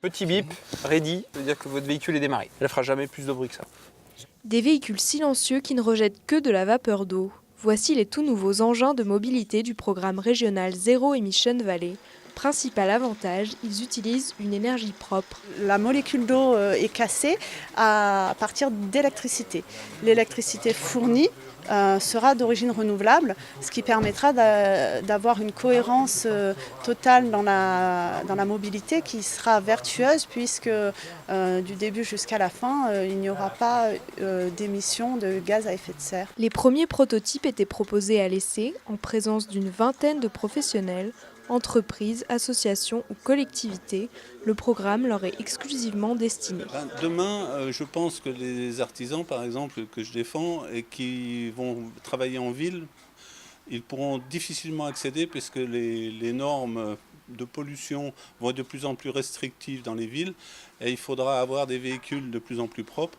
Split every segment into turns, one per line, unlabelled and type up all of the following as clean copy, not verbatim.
Petit bip, ready, ça veut dire que votre véhicule est démarré. Elle ne fera jamais plus de bruit que ça.
Des véhicules silencieux qui ne rejettent que de la vapeur d'eau. Voici les tout nouveaux engins de mobilité du programme régional Zero Emission Valley. Principal avantage, ils utilisent une énergie propre.
La molécule d'eau est cassée à partir d'électricité. L'électricité fournie sera d'origine renouvelable, ce qui permettra d'avoir une cohérence totale dans la mobilité qui sera vertueuse puisque du début jusqu'à la fin, il n'y aura pas d'émissions de gaz à effet de serre.
Les premiers prototypes étaient proposés à l'essai en présence d'une vingtaine de professionnels, entreprises, associations ou collectivités. Le programme leur est exclusivement destiné.
Demain, je pense que les artisans, par exemple, que je défends et qui vont travailler en ville, ils pourront difficilement accéder puisque les normes de pollution vont être de plus en plus restrictives dans les villes et il faudra avoir des véhicules de plus en plus propres.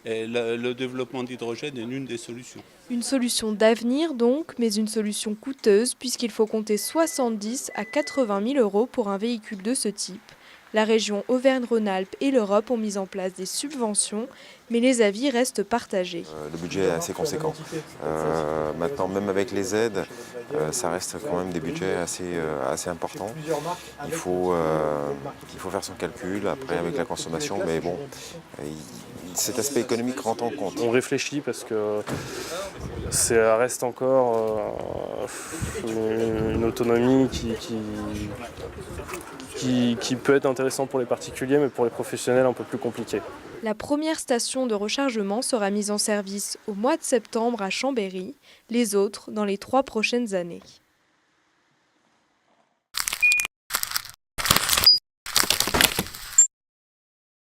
Et le développement d'hydrogène est l'une des solutions.
Une solution d'avenir donc, mais une solution coûteuse puisqu'il faut compter 70 à 80 000 € pour un véhicule de ce type. La région Auvergne-Rhône-Alpes et l'Europe ont mis en place des subventions, mais les avis restent partagés.
Le budget est assez conséquent. Maintenant, même avec les aides, ça reste quand même des budgets assez importants. Il faut faire son calcul après avec la consommation, mais bon, cet aspect économique rentre en compte.
On réfléchit parce que ça reste encore une autonomie qui peut être intéressante pour les particuliers, mais pour les professionnels un peu plus compliqué.
La première station de rechargement sera mise en service au mois de septembre à Chambéry, les autres dans les 3 prochaines années.